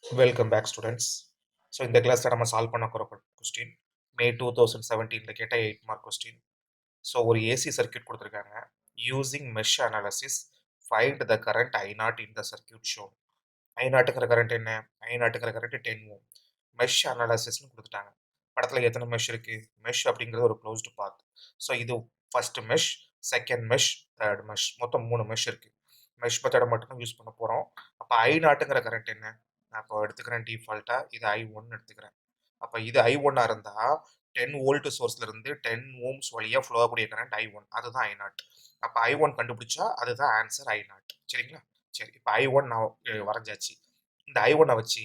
Welcome back, students. So, in the class that I'm solve பண்ண போற question, May 2017 கேட்ட 8 mark question. So, ஒரு AC circuit கொடுத்திருக்காங்க. Using mesh analysis, find the current I0 in the circuit shown. I0ங்கிற current என்ன? I0ங்கிற current 10 ohm. Mesh analysisனு கொடுத்துட்டாங்க. படத்துல எத்தனை mesh இருக்கு? Mesh அப்படிங்கிறது ஒரு closed path. So, இது first mesh, second mesh, third mesh. மொத்தம் 3 mesh இருக்கு. மெஷ் மெத்தடை மட்டும் யூஸ் பண்ண போகிறோம். அப்போ I0ங்கிற கரண்ட் என்ன? நான் இப்போ எடுத்துக்கிறேன் டிஃபால்ட்டாக இது I1 எடுத்துக்கிறேன். அப்போ இது I1 இருந்தால் 10 வோல்ட் சோர்ஸ்ல இருந்து 10 ஓம்ஸ் வழியாக ஃப்ளோ ஆகக்கூடிய கரண்ட் I1, அதுதான் I0. அப்போ I1 கண்டுபிடிச்சா அதுதான் ஆன்சர் I0. சரிங்களா? சரி, இப்போ I1 நான் வரைஞ்சாச்சு. இந்த I1 வச்சு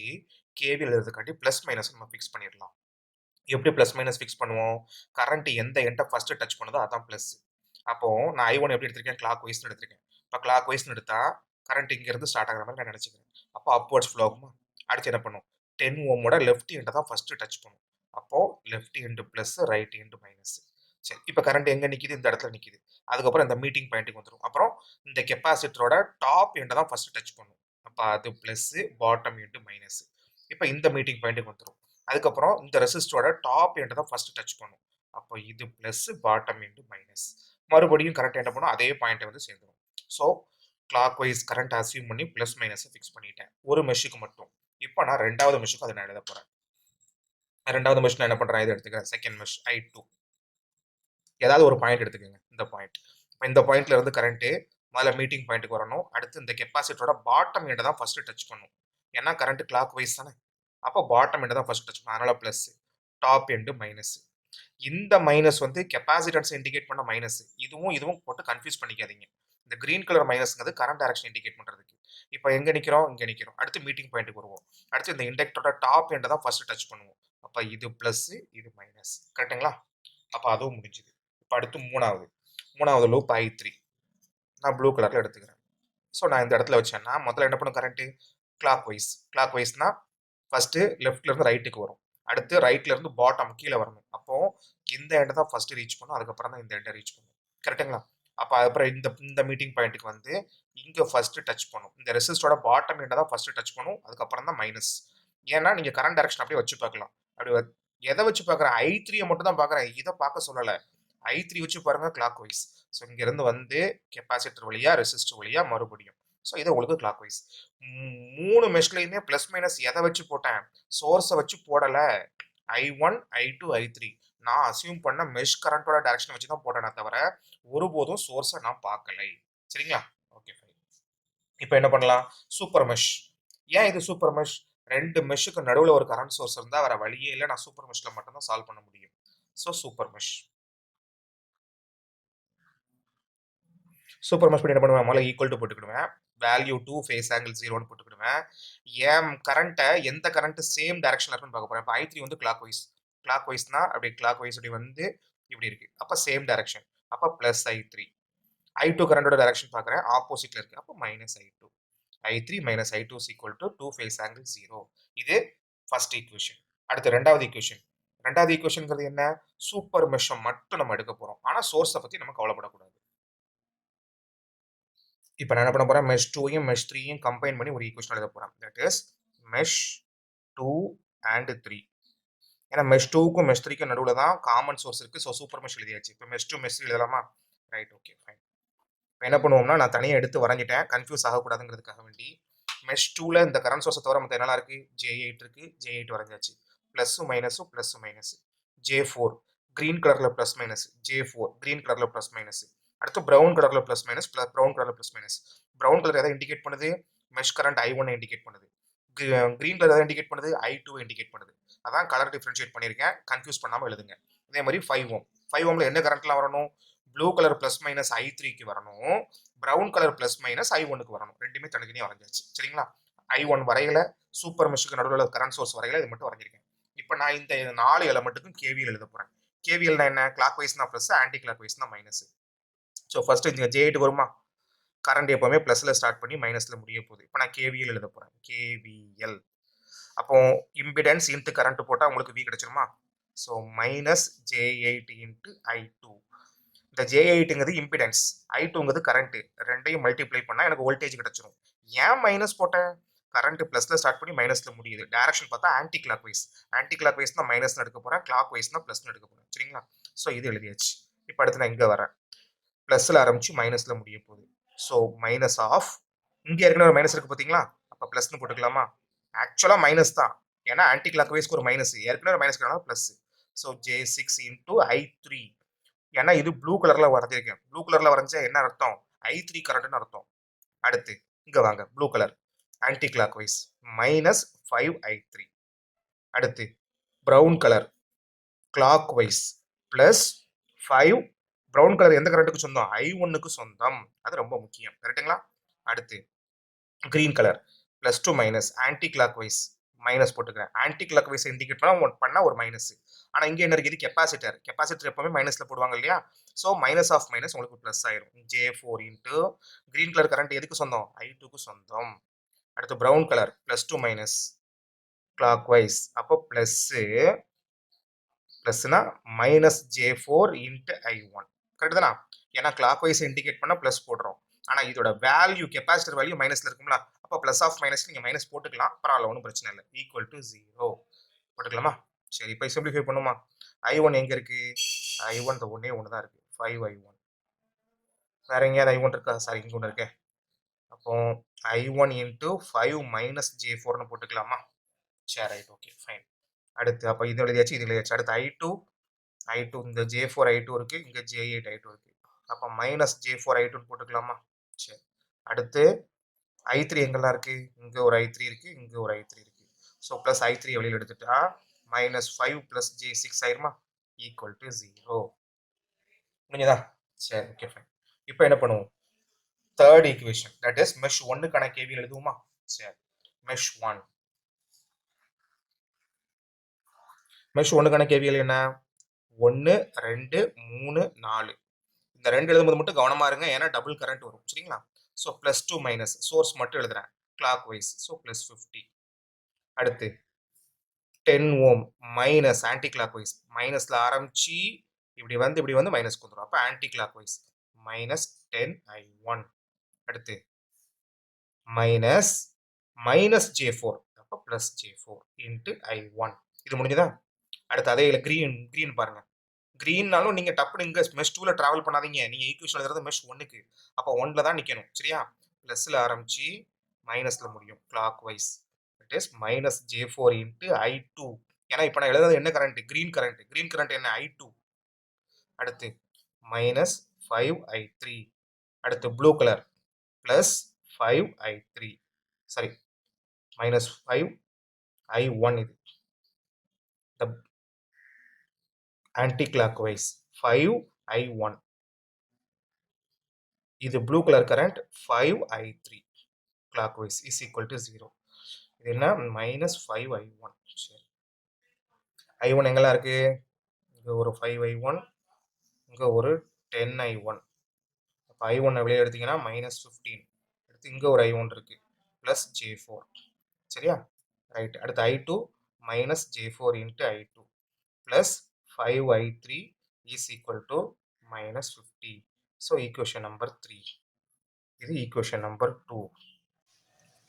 கேவிஎல் எழுதுக்காட்டி ப்ளஸ் மைனஸ் நம்ம ஃபிக்ஸ் பண்ணிடலாம். எப்படி ப்ளஸ் மைனஸ் ஃபிக்ஸ் பண்ணுவோம்? கரண்ட் எந்த எண்டை ஃபர்ஸ்ட் டச் பண்ணுதோ அதான் ப்ளஸ். அப்போ நான் I1 எப்படி எடுத்திருக்கேன்? கிளாக் வைஸ்னு எடுத்திருக்கேன். இப்போ கிளாக் வைஸ்னு எடுத்தா கரண்ட் இங்கிருந்து ஸ்டார்ட் ஆகிற மாதிரி நான் நினச்சிக்கிறேன். அப்போ அப்வர்ட்ஸ் ஃப்ளோ ஆகுமா? அடுத்து என்ன பண்ணும்? 10 ஓமோட லெஃப்ட் எண்டை தான் ஃபர்ஸ்ட் டச் பண்ணும். அப்போ left end plus, right end minus. சரி, இப்போ கரண்ட் எங்கே நிற்கிது? இந்த இடத்துல நிற்கிது. அதுக்கப்புறம் இந்த மீட்டிங் பாயிண்ட்டுக்கு வந்துடும். அப்புறம் இந்த கெப்பாசிட்டரோட டாப் எண்டை தான் ஃபர்ஸ்ட் டச் பண்ணும். அப்போ அது ப்ளஸ், பாட்டம் எண்டு மைனஸ். இப்போ இந்த மீட்டிங் பாயிண்ட்டுக்கு வந்துடும். அதுக்கப்புறம் இந்த ரெசிஸ்டரோட டாப் எண்டை தான் ஃபர்ஸ்ட் டச் பண்ணும். அப்போ இது ப்ளஸ், பாட்டம் எண்டு மைனஸ். மறுபடியும் கரண்ட் என்ன பண்ணும்? அதே பாயிண்ட்டை வந்து சேர்ந்துடும். So clockwise current assume பண்ணி ப்ளஸ் மைனஸை ஃபிக்ஸ் பண்ணிட்டேன் ஒரு மெஷுக்கு மட்டும். இப்போ நான் ரெண்டாவது மெஷுக்கு அதை நான் எழுத போகிறேன். ரெண்டாவது மெஷ் நான் என்ன பண்ணுறேன்? இதை எடுத்துக்கிறேன். Second mesh I2. ஏதாவது ஒரு பாயிண்ட் எடுத்துக்கோங்க. இந்த பாயிண்ட். இப்போ இந்த பாயிண்ட்ல இருந்து கரண்ட்டு முதல்ல மீட்டிங் பாயிண்ட்டுக்கு வரணும். அடுத்து இந்த கெப்பாசிட்டரோட பாட்டம் எண்டை தான் ஃபர்ஸ்ட் டச் பண்ணும். ஏன்னா கரண்ட் கிளாக் வைஸ் தானே. அப்போ பாட்டம் எண்டை தான் ஃபர்ஸ்ட் டச் பண்ணும். அதனால ப்ளஸ், டாப் எண்டு மைனஸ். இந்த மைனஸ் வந்து கெப்பாசிட்டன்ஸ் இண்டிகேட் பண்ண மைனஸ். இதுவும் போட்டு கன்ஃபியூஸ் பண்ணிக்காதீங்க. இந்த கிரீன் கலர் மைனஸ்ங்கிறது கரண்ட் டைரக்ஷன் இண்டிகேட் பண்றதுக்கு. இப்போ எங்க நிக்கிறோம்? இங்க நிக்கிறோம். அடுத்து மீட்டிங் பாயிண்ட்டுக்கு வருவோம். அடுத்து இந்த இண்டக்டரோட டாப் எண்டை தான் ஃபர்ஸ்ட் டச் பண்ணுவோம். அப்ப இது பிளஸ், இது மைனஸ். கரெக்ட்டுங்களா? அப்ப அதுவும் முடிஞ்சுது. இப்போ அடுத்து மூணாவது லூப் I3. நான் ப்ளூ கலர்ல எடுத்துக்கிறேன். ஸோ நான் இந்த இடத்துல வச்சேன்னா முதல்ல என்ன பண்ணும் கரண்ட்? கிளாக் வைஸ்னா ஃபர்ஸ்ட் லெஃப்ட்ல இருந்து ரைட்டுக்கு வரும். அடுத்து ரைட்ல இருந்து பாட்டம் கீழே வரணும். அப்போ இந்த எண்டை தான் ஃபர்ஸ்ட் ரீச் பண்ணும். அதுக்கப்புறம் தான் இந்த எண்டை ரீச் பண்ணும். கரெக்டுங்களா? அப்போ அதுக்கப்புறம் இந்த மீட்டிங் பாயிண்ட்டுக்கு வந்து இங்கே ஃபர்ஸ்ட் டச் பண்ணும். இந்த ரெசிஸ்டரோட பாட்டம் எண்டை தான் ஃபர்ஸ்ட் டச் பண்ணும். அதுக்கப்புறம் தான் மைனஸ். ஏன்னா நீங்க கரண்ட் டைரக்ஷன் அப்படியே வச்சு பார்க்கலாம். அப்படி எதை வச்சு பார்க்குறேன்? I3 மட்டும் தான் பார்க்குறேன். இதை பார்க்க சொல்லலை. I3 வச்சு பாருங்க கிளாக் வைஸ். ஸோ இங்கிருந்து வந்து கெப்பாசிட்டர் வழியா, ரெசிஸ்டர் வழியா மறுபடியும். ஸோ இது உங்களுக்கு கிளாக் வைஸ். 3 மெஷ்லையுமே பிளஸ் மைனஸ் எதை வச்சு போட்டேன்? சோர்ஸை வச்சு போடல. I1, I2, I3 நான் அசியூம் பண்ண மெஷ் கரண்டோட டைரக்ஷன் வச்சு தான் போட்டேனே தவிர ஒருபோதும் சோர்ஸை நான் பார்க்கலை. சரிங்களா? Okay fine. இப்போ என்ன பண்ணலாம்? Super mesh. ஏன் இது சூப்பர் மெஷ்? 2 மெஷ்ஷுக்கு நடுவில் ஒரு கரண்ட் சோர்ஸ் இருந்தால் வேற வழியே இல்லை. நான் சூப்பர் மெஷ்ல மட்டும் தான் சால்வ் பண்ண முடியும். So super mesh. Super mesh பண்ணி என்ன பண்ணுவேன்? முதல்ல ஈக்குவல் டு போட்டுக்கிடுவேன். வேல்யூ 2 ஃபேஸ் ஆங்கிள் 0ன்னு போட்டுக்கிடுவேன். ஏன் கரண்ட்டை எந்த கரண்ட் சேம் டைரக்ஷன்ல இருக்குன்னு பார்க்க போறேன். இப்போ I3 வந்து கிளாக் வைஸ். கிளாக் வைஸ்னா அப்படி கிளாக் வைஸ் அப்படி வந்து இப்படி இருக்கு. அப்போ சேம் டைரக்ஷன். அப்போ பிளஸ் I3. I2 கரண்டோட டைரக்ஷன் பார்க்குறேன். ஆப்போசிட்ல இருக்கு. அப்போ minus I2. I3 minus I2 is equal to 2 phase angle 0. இது ஃபர்ஸ்ட் ஈக்குவேஷன். அடுத்து ரெண்டாவது ஈக்குவேஷன். ரெண்டாவது ஈக்குவேஷன்ங்கிறது என்ன? சூப்பர் மெஷ்ஷை மட்டும் நம்ம எடுக்க போறோம். ஆனால் சோர்ஸை பற்றி நம்ம கவலைப்படக்கூடாது. இப்போ நான் என்ன பண்ண போறேன்? மெஷ் 2யும் மெஷ் 3யும் கம்பைன் பண்ணி ஒரு ஈக்குவேஷன் எழுத போறேன். That is mesh 2 and 3. ஏன்னா மெஷ் 2க்கும் மெஷ் 3க்கும் நடுவில் தான் காமன் சோர்ஸ் இருக்கு. ஸோ சூப்பர் மெஷ் எழுதியாச்சு. இப்போ மெஷ் 2 மெஷ் 3 எழுதலாமா? Right, okay fine. இப்போ என்ன பண்ணுவோம்னா நான் தனியாக எடுத்து வரைஞ்சிட்டேன். கன்ஃபியூஸ் ஆகக்கூடாதுங்கிறதுக்காக வேண்டி மெஷ் 2ல இந்த கரண்ட் சோர்ஸை தவிர மற்ற என்னலாம் இருக்கு? J8 இருக்கு. J8 வரைஞ்சாச்சு. ப்ளஸ்ஸும் மைனஸும் ப்ளஸ் மைனஸ். J4 கிரீன் கலர்ல ப்ளஸ் மைனஸ். J4 கிரீன் கலர்ல ப்ளஸ் மைனஸ். அடுத்து ப்ரௌன் கலர்ல ப்ளஸ் மைனஸ், ப்ரௌன் கலர்ல ப்ளஸ் மைனஸ். ப்ரௌன் கலர் எதை இண்டிகேட் பண்ணுது? மெஷ் கரண்ட் I1 இண்டிகேட் பண்ணுது. கிரீன் கலர் எதை இண்டிகேட் பண்ணுது? I2 இண்டிகேட் பண்ணுது. அதான் கலர் டிஃபரன்ஷியேட் பண்ணியிருக்கேன். கன்ஃபியூஸ் பண்ணாமல் எழுதுங்க. அதே மாதிரி 5 ஓம். 5 ஓம்ல என்ன கரண்ட்லாம் வரணும்? ப்ளூ கலர் பிளஸ் மைனஸ் I3க்கு வரணும். ப்ரௌன் கலர் பிளஸ் மைனஸ் I1க்கு வரணும். ரெண்டுமே தனித்தனியாக வரைஞ்சாச்சு. சரிங்களா? I1 வரையில, சூப்பர் மெஷுக்கு நடுவில் கரண்ட் சோர்ஸ் வரையில இது மட்டும் வரைஞ்சிருக்கேன். இப்போ நான் இந்த 4 எலமெண்ட்டுக்கும் KVL எழுத போறேன். KVLனா என்ன? கிளாக் வைஸ்னா பிளஸ், ஆன்டி கிளாக் வைஸ்னா மைனஸ். ஸோ ஃபர்ஸ்ட் இங்க J8 வருமா? கரண்ட் எப்பவுமே பிளஸ்ல ஸ்டார்ட் பண்ணி மைனஸ்ல முடிய போகுது. இப்போ நான் KVL எழுத போறேன். KVL. அப்போ இம்பிடன்ஸ் இன்ட்டு கரண்ட் போட்டால் உங்களுக்கு V கிடைச்சிருமா? So minus J8 into I2. இந்த J8ங்கிறது இம்பிடன்ஸ், I2ங்கிறது கரண்ட். ரெண்டையும் மல்டிப்ளை பண்ணால் எனக்கு வோல்டேஜ் கிடைச்சிரும். ஏன் மைனஸ் போட்டேன்? கரண்ட் ப்ளஸ்ல ஸ்டார்ட் பண்ணி மைனஸ்ல முடியுது. டைரக்ஷன் பார்த்தா anti clockwise. Anti clockwise தான் மைனஸ்னு எடுக்க போறேன். கிளாக் வைஸ் தான் ப்ளஸ்னு எடுக்க போறேன். சரிங்களா? ஸோ இது எழுதியாச்சு. இப்போ அடுத்து நான் இங்க வரேன். ப்ளஸ்ல ஆரம்பிச்சு மைனஸ்ல முடிய போகுது. ஸோ மைனஸ் ஆஃப் இங்க ஏற்கனவே ஒரு மைனஸ் இருக்கு பார்த்தீங்களா? அப்ப ப்ளஸ்னு போட்டுக்கலாமா? ஆக்சுவலா மைனஸ் தான். ஏன்னா ஆன்டி கிளாக் வைஸ்க்கு ஒரு மைனஸ். ஏற்கனவே ஒரு மைனஸ் இருக்கனால plus. So J6 into I3. ஏன்னா இது ப்ளூ கலர்ல வரைஞ்சிருக்கேன். ப்ளூ கலர்ல வரைஞ்சா என்ன அர்த்தம்? I3 கரண்ட்னு அர்த்தம். அடுத்து இங்க வாங்க blue colour anti clockwise minus 5I3. அடுத்து brown colour clockwise plus 5. Brown colour எந்த கரண்ட்டுக்கு சொந்தம்? I1க்கு சொந்தம். அது ரொம்ப முக்கியம். கரெக்ட்டுங்களா? அடுத்து green colour plus to minus anti clockwise minus போட்டுக்கிறேன். ஆன்டி கிளாக் வைஸ் இண்டிகேட் பண்ணா ஒரு மைனஸ். ஆனா இங்க என்ன இருக்கு? இது கெப்பாசிட்டர். கெப்பாசிட்டர் எப்பவுமே மைனஸ்ல போடுவாங்க இல்லையா? ஸோ மைனஸ் ஆஃப் மைனஸ் உங்களுக்கு பிளஸ் ஆயிரும். J4 into green colour current எதுக்கு சொந்தம்? I2க்கு சொந்தம். அடுத்து brown colour plus to minus clockwise அப்போ பிளஸ்னா minus J4 into I1. Correct தானா? ஏன்னா கிளாக் வைஸ் இண்டிகேட் பண்ணா பிளஸ் போடுறோம். ஆனா இதோட வேல்யூ கெப்பாசிட்டர் வேல்யூ மைனஸ்ல இருக்கும்ல, அப்போ பிளஸ் ஆஃப் மைனஸ் நீங்க மைனஸ் போட்டுக்கலாம். பரவாயில்ல, ஒன்றும் பிரச்சனை இல்லை. ஈக்குவல் டு 0 போட்டுக்கலாமா? சரி, இப்போ சிம்பிளிஃபை பண்ணுமா? I1 எங்க இருக்கு? I1 இந்த ஒன்னே ஒன்று தான் இருக்கு. 5I1. வேற எங்கேயாவது I1 இருக்கா? சாரி, இங்க ஒன்று இருக்கே. அப்போ I1 இன்ட்டு 5 மைனஸ் J4னு போட்டுக்கலாமா? சரி, ரைட், ஓகே, ஃபைன். அடுத்து அப்போ இது எழுதியாச்சு, இது எழுதியாச்சு. அடுத்து I2 இந்த J4 I2 இருக்கு, இங்க J8 I2 இருக்கு. அப்போ மைனஸ் J4 I2 போட்டுக்கலாமா? சரி. அடுத்து I3 எங்கெல்லாம் இருக்கு? இங்க ஒரு I3 இருக்கு, இங்க ஒரு I3 இருக்கு. ஸோ பிளஸ் I3 வெளியில் எடுத்துட்டா மைனஸ் 5 பிளஸ் J6 ஆயிருமா? Equal to 0. புரிஞ்சுதா? சரி, ஓகே, ஃபைன். இப்போ என்ன பண்ணுவோம்? Third equation, that is mesh 1க்கான KVL எழுதுவோமா? சரி, மெஷ் 1. மெஷ் 1க்கான KVL என்ன? 1, 2, 3, 4. இந்த 2 எழுதும்போது மட்டும் கவனமா இருங்க, ஏன்னா டபுள் கரண்ட் வரும். சரிங்களா? So plus to minus source மட்டும் எழுதுறேன் கிளாக் வைஸ். So plus 50. அடுத்து 10 ohm minus anti clockwise மைனஸ்ல ஆரம்பிச்சு இப்படி வந்து மைனஸ் வந்துடும். அப்போ anti clockwise minus 10I1. அடுத்து மைனஸ் மைனஸ் J4 அப்போ பிளஸ் J4 இன்ட்டு I1. இது முடிஞ்சதா? அடுத்து அதே இல்லை கிரீன் பாருங்க. கிரீன்னாலும் நீங்க டப்புனு இங்க மெஷ் 2ல டிராவல் பண்ணாதீங்க. நீங்க ஈக்குவேஷன் எழுதுறது மெஷ் 1க்கு. அப்போ 1ல தான் நிக்கணும். சரியா? பிளஸ்ல ஆரம்பிச்சு மைனஸ்ல முடியும் clockwise. It is minus J4 into I2. ஏன்னா இப்போ நான் எழுதுறது என்ன current? Green current. Green current என்ன? I2. அடுத்து மைனஸ் 5I3. அடுத்து blue colour plus 5I3. Sorry, minus 5I1. இது ஆன்டி கிளாக் வைஸ் 5I1. இது blue colour current 5I3 clockwise is equal to 0. இது என்ன? Minus 5I1. சரி, I1 எங்கெல்லாம் இருக்கு? இங்க ஒரு 5I1, இங்க ஒரு 10I1. அப்போ I1 வெளியே எடுத்தீங்கன்னா மைனஸ் 15. அடுத்து இங்க ஒரு I1 இருக்கு பிளஸ் J4. சரியா? ரைட். அடுத்து I2 minus J4 into I2 plus 5I3 is equal to minus 50. So equation number 3. இது ஈக்குவேஷன் நம்பர் 2.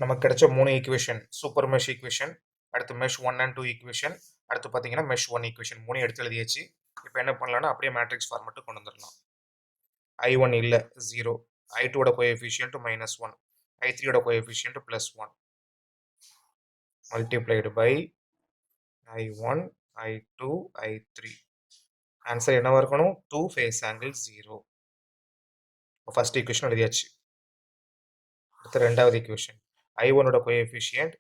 நமக்கு கிடைச்ச 3 ஈக்குவேஷன் சூப்பர் மெஷ் ஈக்குவேஷன். அடுத்து மெஷ் 1 அண்ட் 2 ஈக்குவேஷன். அடுத்து பார்த்தீங்கன்னா மெஷ் 1 ஈக்குவேஷன் 3 எடுத்து எழுதியாச்சு. இப்போ என்ன பண்ணலாம்னா அப்படியே மேட்ரிக்ஸ் ஃபார்மேட்டு கொண்டு வந்துடலாம். I1 இல்லை 0, I2ஓட கோஎஃபிஷியன்ட் மைனஸ் 1, I3ஓட coefficient plus 1 multiplied by I1, I2, I3. Answer என்னவா இருக்கணும்? 2 ஃபேஸ் ஆங்கிள் 0. ஃபர்ஸ்ட் ஈக்குவேஷன் எழுதியாச்சு. அடுத்து ரெண்டாவது ஈக்குவேஷன் I1ஓட coefficient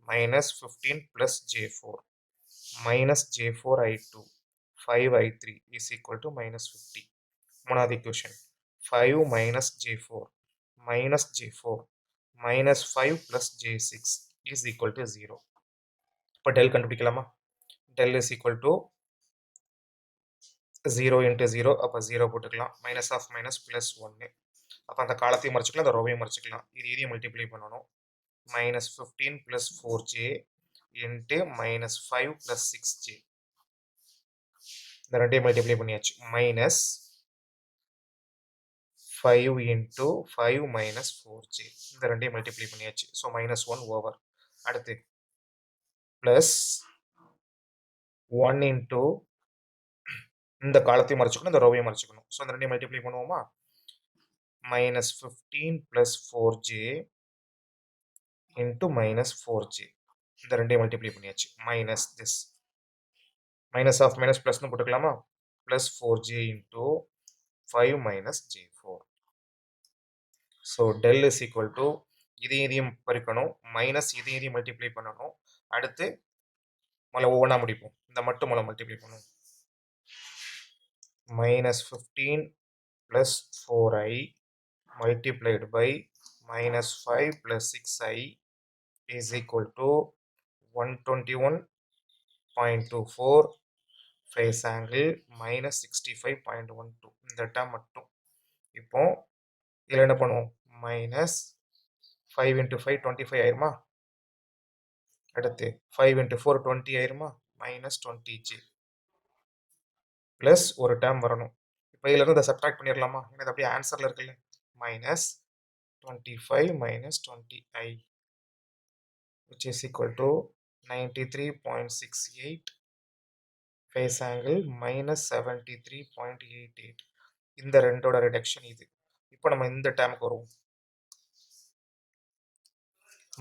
minus 15 plus J4 minus J4 I2 5I3 is equal to minus 50. மூணாவது equation 5 minus J4 minus 5 plus J6 is equal to 0. இப்போ del கண்டுபிடிக்கலாமா? del is equal to 0 into 0. அப்போ 0 போட்டுக்கலாம். minus of minus plus 1. அப்போ அந்த காலத்தையும் மறைச்சிக்கலாம், அந்த ரோவையும் மறைச்சிக்கலாம். இதையும் multiply பண்ணணும். minus 15 plus 4J into minus 5 plus 6J. இந்த ரெண்டையும் மல்டிப்ளை பண்ணியாச்சு. Minus 5 into 5 minus 4J. இந்த ரெண்டையும் மல்டிப்ளை பண்ணியாச்சு. So minus 1 over. அடுத்து ப்ளஸ் 1 இன்ட்டு இந்த காலத்தையும் மறைச்சிக்கணும், இந்த ரோவையும் மறைச்சிக்கணும். ஸோ அந்த ரெண்டையும் மல்டிப்ளை பண்ணுவோமா? Minus 15 plus 4j into minus 4j. இந்த ரெண்டையும் மல்டிப்ளை பண்ணியாச்சு. Minus this. Minus of minus ப்ளஸ்னு போட்டுக்கலாமா? Plus 4j into 5 minus j4. So del is equal to இதையும் பெருக்கணும், மைனஸ் இதையும் மல்டிப்ளை பண்ணணும். அடுத்து முதல்ல ஒவ்வொன்றா முடிப்போம். இந்த மட்டும் முதல்ல மல்டிப்ளை பண்ணுவோம். Minus 15 plus 4i multiplied by minus 5 plus 6i is equal to 121.24 phase angle minus 65.12. இந்த டேர்ம் மட்டும். இப்போ இதில் என்ன பண்ணுவோம்? மைனஸ் 5 into 5 25 ஆயிருமா? அடுத்து 5 into 4 20 ஆயிருமா? மைனஸ் 20j ப்ளஸ் ஒரு டேர்ம் வரணும். இப்போ இதிலிருந்து இதை சப்ட்ராக்ட் பண்ணிடலாமா? ஏன்னா இது அப்படியே ஆன்சரில் இருக்குல்ல. Minus 25 minus 20i which is equal to 93.68 phase angle minus 73.88. இந்த ரெண்டோட ரிடக்ஷன் இது. இப்போ நம்ம இந்த டேமுக்கு வருவோம்.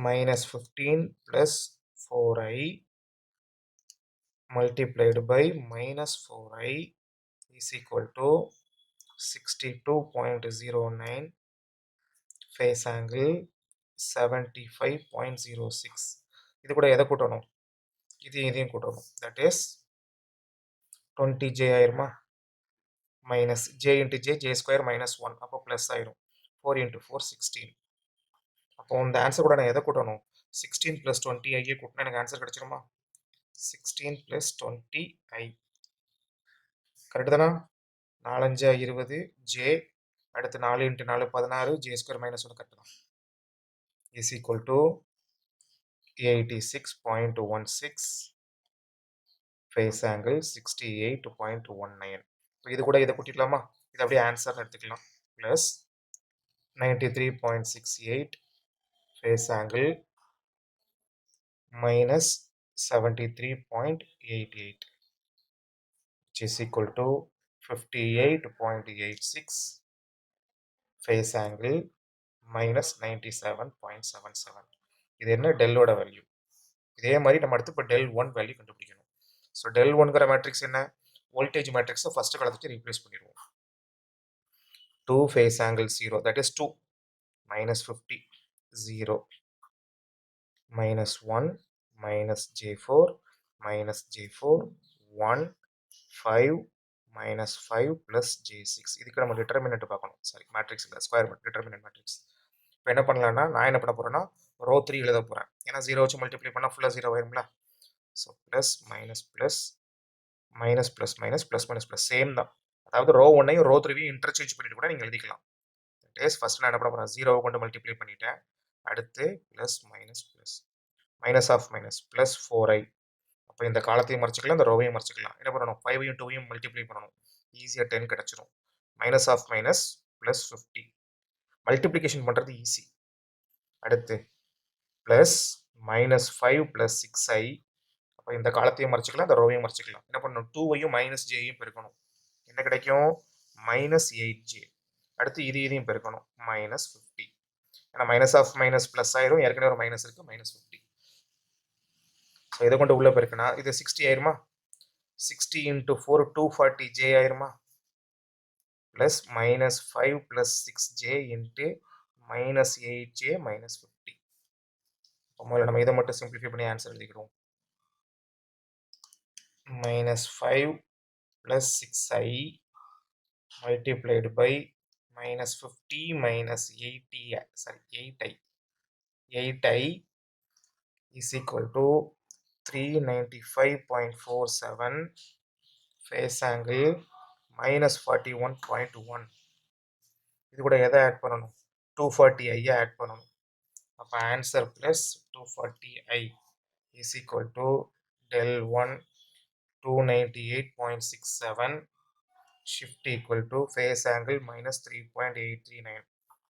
Minus 15 plus 4i multiplied by minus 4i is equal to 62.09 phase angle 75.06. இது கூட எதை கூட்டணும்? இதையும் கூட்டணும். தட் இஸ் 20j ஆயிருமா? Minus j into j square minus 1. அப்போ ப்ளஸ் ஆயிரும். 4 இன்ட்டு 4 16. அப்போ இந்த ஆன்சர் கூட நான் எதை கூட்டணும்? 16 ப்ளஸ் 20i கூட்டினா எனக்கு ஆன்சர் கிடைச்சிருமா? 16 plus 20i. கரெக்டு தானா? 4 5 20 j அடுத்து 4 into 4 16 j square minus 1 correct தான். Is equal to 86.16 phase angle 68.19. இது கூட இதை கூட்டிடலாமா? இது அப்படியே ஆன்சர்னு எடுத்துக்கலாம். Plus 93.68 phase angle minus 73.88 which is equal to 58.86 phase angle minus 97.77. இது என்ன? டெல்லோட வேல்யூ. இதே மாதிரி நம்ம அடுத்து இப்போ del 1 வேல்யூ கண்டுபிடிக்கணும். ஸோ del 1ங்கிற மேட்ரிக்ஸ் என்ன? வோல்டேஜ் மேட்ரிக்ஸை ஃபர்ஸ்ட் காலத்துக்கு ரீப்ளேஸ் பண்ணிடுவோம். 2 phase angle 0 that is 2 minus 50 0 minus 1 minus j4 minus j4 1 5 minus 5 plus j6. இதுக்கு நம்ம டிட்டர்மினன்ட் பார்க்கணும். சாரி, மேட்ரிக்ஸ் இல்லை, ஸ்கொயர் டிட்டர்மினன்ட் மேட்ரிக்ஸ். இப்போ என்ன பண்ணலாம்னா, நான் என்ன பண்ண போகிறேன்னா ரோ 3 எழுத போகிறேன். ஏன்னா 0 வச்சு மல்டிப்ளை பண்ணால் ஃபுல்லாக 0 ஆயிரும்ல. So plus minus plus minus plus minus plus minus plus same தான். அதாவது ரோ 1ஐயும் ரோ 3ஐயும் இன்டர்சேஞ்ச் பண்ணிட்டு கூட நீங்கள் எழுதிக்கலாம். ஃபர்ஸ்ட் நான் என்ன பண்ண போகிறேன்? 0 கொண்டு மல்டிப்ளை பண்ணிட்டேன். அடுத்து plus minus plus minus of minus plus 4i. அப்போ இந்த காலத்தையும் மறைச்சிக்கலாம், இந்த ரோவையும் மறைச்சிக்கலாம். என்ன பண்ணணும்? 5ஐயும் 2ஐயும் மல்டிப்ளை பண்ணணும். ஈஸியாக 10 கிடச்சிரும். Minus of minus plus 50. Multiplication பண்ணுறது ஈஸி. அடுத்து ப்ளஸ் மைனஸ் 5 ப்ளஸ் 6i. அப்போ இந்த காலத்தையும் மறைச்சிக்கலாம், இந்த ரோவையும் மறைச்சிக்கலாம். என்ன பண்ணணும்? 2ஐயும் மைனஸ் ஜேயும் பெருக்கணும். என்ன கிடைக்கும்? Minus 8j. அடுத்து இதையும் பெருக்கணும். மைனஸ் 50. ஏன்னா மைனஸ் ஆஃப் மைனஸ் ப்ளஸ் ஆயிரும், ஏற்கனவே ஒரு மைனஸ் இருக்குது, மைனஸ் 50. ஸோ இதை கொண்டு உள்ளே பெருக்குனா இது 60 ஆயிருமா? 60 இன்ட்டு 4 240j ஆயிருமா? Plus minus 5 plus 6j into minus 8j minus 50. முதல்ல நம்ம இதை மட்டும் சிம்பிளிஃபை பண்ணி ஆன்சர் எழுதிக்கிறோம். Minus 5 plus 6i multiplied by minus 50 minus 80, sorry 8i is equal to 395.47 phase angle minus 41.1. இது கூட எதை ஆட் பண்ணணும்? 240i ஆட் பண்ணணும். அப்போ answer plus 240i is equal to del 1 298.67 shift equal to phase angle minus 3.839.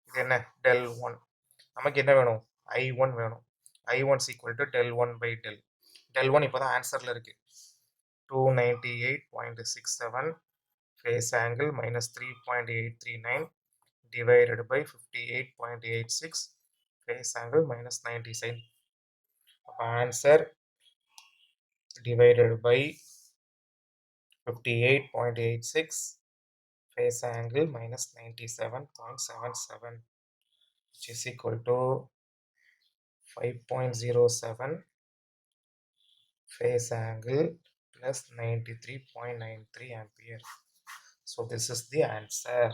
இது என்ன? del 1. நமக்கு என்ன வேணும்? I1 வேணும். I1 is equal to del 1 by del 1 இப்போ தான் ஆன்சரில் இருக்கு 298.67 phase angle minus 3.839 divided by 58.86 phase angle minus 97. Answer divided by 58.86 phase angle minus 97.77, which is equal to 5.07 phase angle plus 93.93 ampere. So this is the answer.